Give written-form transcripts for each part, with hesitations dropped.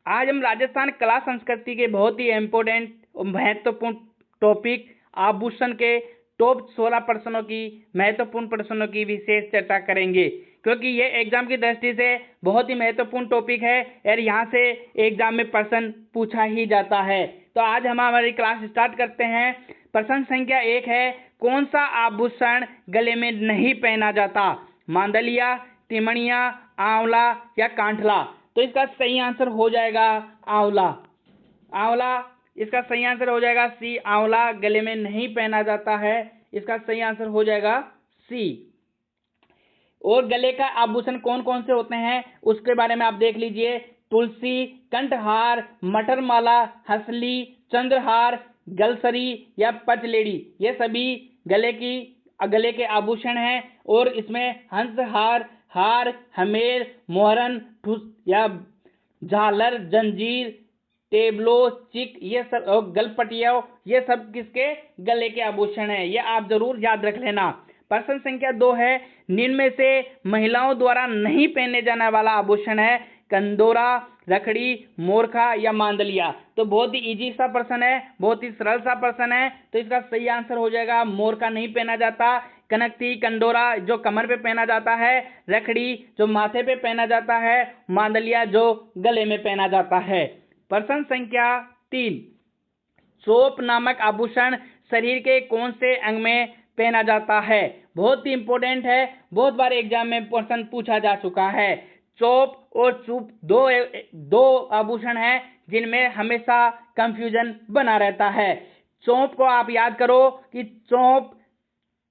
आज हम राजस्थान कला संस्कृति के बहुत ही इम्पोर्टेंट और महत्वपूर्ण टॉपिक आभूषण के टॉप 16 प्रश्नों की महत्वपूर्ण प्रश्नों की विशेष चर्चा करेंगे, क्योंकि ये एग्जाम की दृष्टि से बहुत ही महत्वपूर्ण टॉपिक है और यहाँ से एग्जाम में प्रश्न पूछा ही जाता है। तो आज हम हमारी क्लास स्टार्ट करते हैं। प्रश्न संख्या 1 है, कौन सा आभूषण गले में नहीं पहना जाता? मांदलिया, तिमणिया, आंवला या कांठला? तो इसका सही आंसर हो जाएगा आंवला। आंवला इसका सही आंसर हो जाएगा सी। आंवला गले में नहीं पहना जाता है, इसका सही आंसर हो जाएगा सी। और गले का आभूषण कौन कौन से होते हैं उसके बारे में आप देख लीजिए। तुलसी, कंठहार, मटरमाला, हंसली, चंद्रहार, गलसरी या पचलेड़ी, ये सभी गले के आभूषण हैं। और इसमें हंसहार, हार, हमेर, मोहरन, ठुस या झालर, जंजीर, टेबलो, चिक, ये सब और गलपटिया, ये सब किसके गले के आभूषण हैं, ये आप जरूर याद रख लेना। प्रश्न संख्या 2 है, निम्न में से महिलाओं द्वारा नहीं पहने जाने वाला आभूषण है कंदोरा, रखड़ी, मोरखा या मांदलिया? तो बहुत ही इजी सा प्रश्न है, बहुत ही सरल सा प्रश्न है। तो इसका सही आंसर हो जाएगा मोरखा नहीं पहना जाता। कनकती, कंडोरा जो कमर पे पहना जाता है, रखड़ी जो माथे पे पहना जाता है, मांदलिया जो गले में पहना जाता है। प्रश्न संख्या 3, चोप नामक आभूषण शरीर के कौन से अंग में पहना जाता है? बहुत ही इंपॉर्टेंट है, बहुत बार एग्जाम में प्रश्न पूछा जा चुका है। चोप और चूप दो आभूषण हैं जिनमें हमेशा कंफ्यूजन बना रहता है। चोप को आप याद करो कि चोप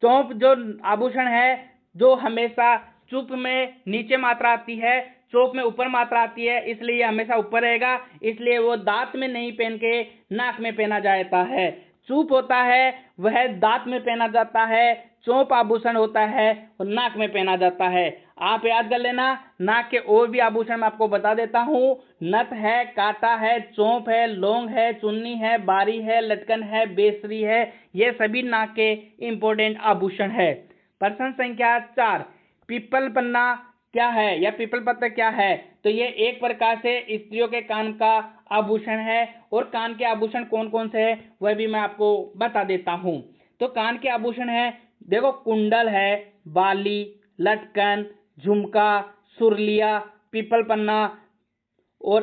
जो आभूषण है जो हमेशा चूप में नीचे मात्रा आती है, चोप में ऊपर मात्रा आती है, इसलिए हमेशा ऊपर रहेगा, इसलिए वो दांत में नहीं पहन के नाक में पहना जाता है। चूप होता है वह दांत में पहना जाता है, चोप आभूषण होता है और नाक में पहना जाता है। आप याद कर लेना। नाक के और भी आभूषण मैं आपको बता देता हूँ। नथ है, कांटा है, चोप है, लौंग है, चुन्नी है, बारी है, लटकन है, बेसरी है, ये सभी नाक के इंपॉर्टेंट आभूषण है। प्रश्न संख्या 4, पीपल पन्ना क्या है या पीपल पत्र क्या है? तो ये एक प्रकार से स्त्रियों के कान का आभूषण है। और कान के आभूषण कौन कौन से है वह भी मैं आपको बता देता हूँ। तो कान के आभूषण है, देखो, कुंडल है, बाली, लटकन, झुमका, सुरलिया, पीपल पन्ना और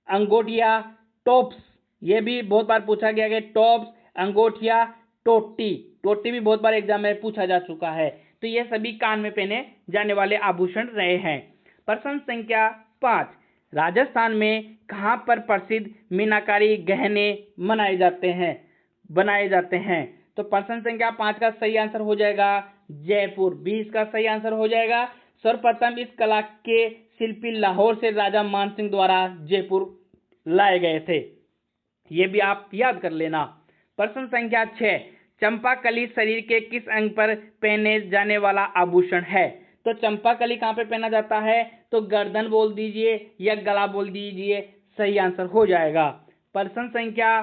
अंगोठिया, टॉप्स, ये भी बहुत बार पूछा गया है। टॉप्स, अंगोठिया, टोटी भी बहुत बार एग्जाम में पूछा जा चुका है। तो ये सभी कान में पहने जाने वाले आभूषण रहे हैं। प्रश्न संख्या 5, राजस्थान में कहां पर प्रसिद्ध मीनाकारी गहने बनाए जाते हैं? तो प्रश्न संख्या 5 का सही आंसर हो जाएगा जयपुर। 20 का सही आंसर हो जाएगा। सर्वप्रथम इस कला के शिल्पी लाहौर से राजा मानसिंह द्वारा जयपुर लाए गए थे, ये भी आप याद कर लेना। प्रश्न संख्या 6, चंपाकली शरीर के किस अंग पर पहने जाने वाला आभूषण है? तो चंपाकली कहाँ पे पहना जाता है? तो गर्दन बोल दीजिए या गला बोल दीजिए, सही आंसर हो जाएगा। प्रश्न संख्या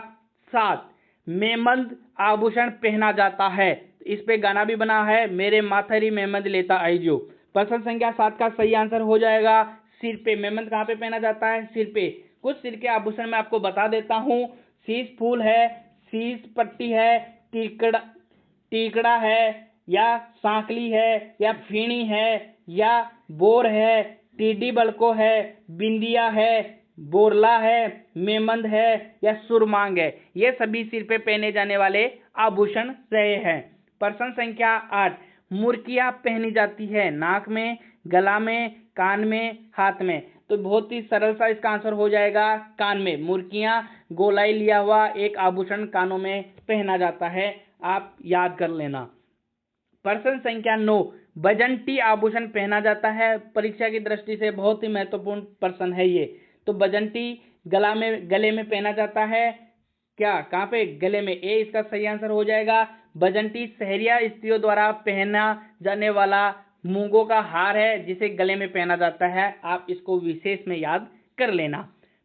7, मेमंद आभूषण पहना जाता है, इस पे गाना भी बना है, मेरे माथरी मेमंद लेता आईजो। प्रश्न संख्या 7 का सही आंसर हो जाएगा सिर पे। मेमंद कहाँ पे पहना जाता है? सिर पे। कुछ सिर के आभूषण मैं आपको बता देता हूँ। शीश फूल है, शीश पट्टी है, टीकड़ा है या सांकली है या फीणी है या बोर है, टीडी बलको है, बिंदिया है, बोरला है, मेमंद है या सुरमांग है, ये सभी सिर पे पहने जाने वाले आभूषण रहे हैं। प्रश्न संख्या 8, मुर्कियां पहनी जाती है नाक में, गला में, कान में, हाथ में? तो बहुत ही सरल सा इसका आंसर हो जाएगा कान में। मुर्कियां गोलाई लिया हुआ एक आभूषण कानों में पहना जाता है, आप याद कर लेना। प्रश्न संख्या 9, बजंटी आभूषण पहना जाता है, परीक्षा की दृष्टि से बहुत ही महत्वपूर्ण प्रश्न है ये। तो बजंटी गले में पहना जाता है, क्या कहाँ पे? गले में। ए इसका सही आंसर हो जाएगा। बजंटी सहरिया स्त्रियों द्वारा पहना जाने वाला मूंगों का हार है जिसे गले में पहना जाता है, आप इसको विशेष में याद कर लेना।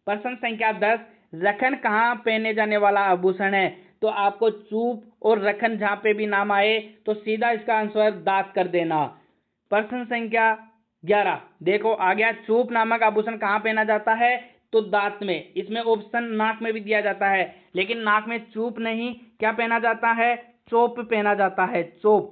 प्रश्न संख्या 10, रखन कहाँ पहने जाने वाला आभूषण है? तो आपको चूप और रखन जहां पे भी नाम आए तो सीधा इसका आंसर दांत कर देना। प्रश्न संख्या 11, देखो आ गया, चूप नामक आभूषण कहाँ पहना जाता है? तो दांत में। इसमें ऑप्शन नाक में भी दिया जाता है, लेकिन नाक में चूप नहीं, क्या पहना जाता है, चोप पहना जाता है, चोप।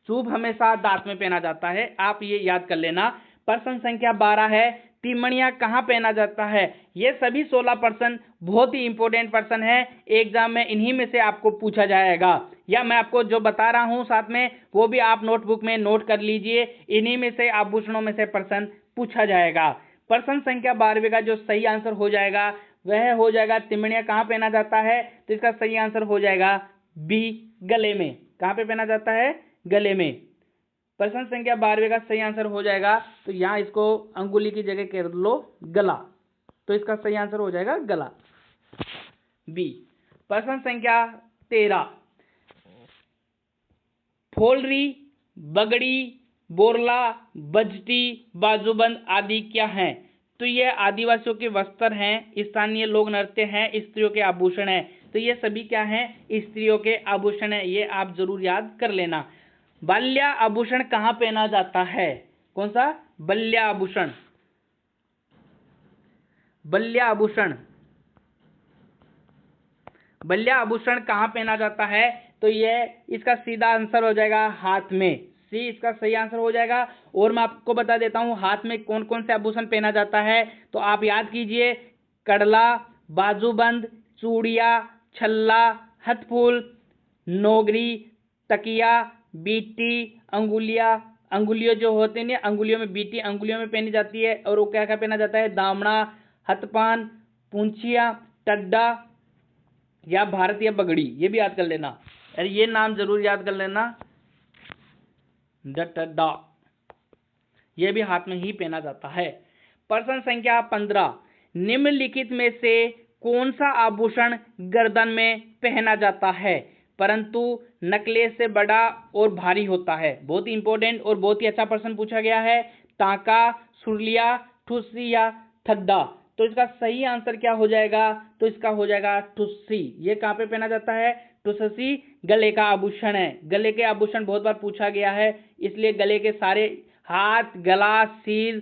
चूप हमेशा दांत में पहना जाता है, आप ये याद कर लेना। प्रश्न संख्या 12 है, तिमणिया कहाँ पहना जाता है। ये सभी 16 प्रश्न बहुत ही इंपॉर्टेंट प्रश्न है, एग्जाम में इन्हीं में से आपको पूछा जाएगा, या मैं आपको जो बता रहा हूं साथ में वो भी आप नोटबुक में नोट कर लीजिए। इन्हीं में से आभूषणों में से प्रश्न पूछा जाएगा। प्रश्न संख्या 12 का जो सही आंसर हो जाएगा वह हो जाएगा तिमणिया कहाँ पहना जाता है, तो इसका सही आंसर हो जाएगा बी, गले में। कहाँ पे पहना जाता है, गले में। प्रश्न संख्या 12 का सही आंसर हो जाएगा, तो यहां इसको अंगुली की जगह कर लो गला, तो इसका सही आंसर हो जाएगा गला, बी। प्रश्न संख्या 13, फोलरी, बगड़ी, बोरला, बजटी, बाजूबंद आदि क्या हैं, तो ये आदिवासियों के वस्त्र हैं, स्थानीय लोक नृत्य हैं, स्त्रियों के आभूषण हैं। तो ये सभी क्या हैं, स्त्रियों के आभूषण हैं, ये आप जरूर याद कर लेना। बल्ल्या आभूषण कहाँ पहना जाता है, कौन सा, बल्ल्या आभूषण। बल्ल्या आभूषण, बल्ल्या आभूषण कहाँ पहना जाता है, तो ये इसका सीधा आंसर हो जाएगा हाथ में, सी इसका सही आंसर हो जाएगा। और मैं आपको बता देता हूं हाथ में कौन कौन से आभूषण पहना जाता है, तो आप याद कीजिए, कड़ला, बाजूबंद, चूड़िया, छल्ला, हथफूल, नोगरी, तकिया, बीटी, अंगुलियों जो होते हैं अंगुलियों में बीटी अंगुलियों में पहनी जाती है, और वो क्या क्या पहना जाता है, दामना, हथपान, पूंछिया, टड्डा या भारतीय बगड़ी, ये भी याद कर लेना, अरे ये नाम जरूर याद कर लेना, डा, ये भी हाथ में ही पहना जाता है। प्रश्न संख्या 15, निम्नलिखित में से कौन सा आभूषण गर्दन में पहना जाता है परंतु नकलेस से बड़ा और भारी होता है। बहुत ही इंपॉर्टेंट और बहुत ही अच्छा प्रश्न पूछा गया है। टांका, सुरलिया, ठुस्सी या थड्डा, तो इसका सही आंसर क्या हो जाएगा, तो इसका हो जाएगा ठुस्सी। ये कहाँ पे पहना जाता है, ठुस्सी गले का आभूषण है। गले के आभूषण बहुत बार पूछा गया है, इसलिए गले के सारे हाथ, गला, सिर,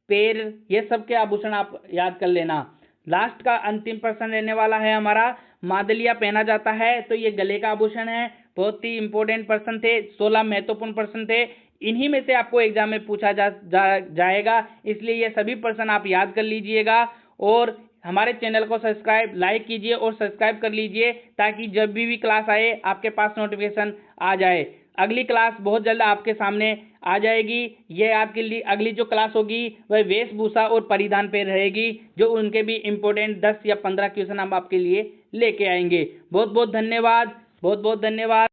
पैर, ये सब के आभूषण आप याद कर लेना। लास्ट का अंतिम प्रश्न रहने वाला है हमारा, मादलिया पहना जाता है, तो ये गले का आभूषण है। बहुत ही इंपॉर्टेंट प्रश्न थे, 16 महत्वपूर्ण प्रश्न थे, इन्हीं में से आपको एग्जाम में पूछा जाएगा, इसलिए ये सभी प्रश्न आप याद कर लीजिएगा। और हमारे चैनल को सब्सक्राइब, लाइक कीजिए और सब्सक्राइब कर लीजिए, ताकि जब भी क्लास आए आपके पास नोटिफिकेशन आ जाए। अगली क्लास बहुत जल्द आपके सामने आ जाएगी। यह आपके लिए अगली जो क्लास होगी वह वेशभूषा और परिधान पे रहेगी, जो उनके भी इंपॉर्टेंट 10 या 15 क्वेश्चन हम आपके लिए लेके आएंगे। बहुत बहुत धन्यवाद, बहुत बहुत धन्यवाद।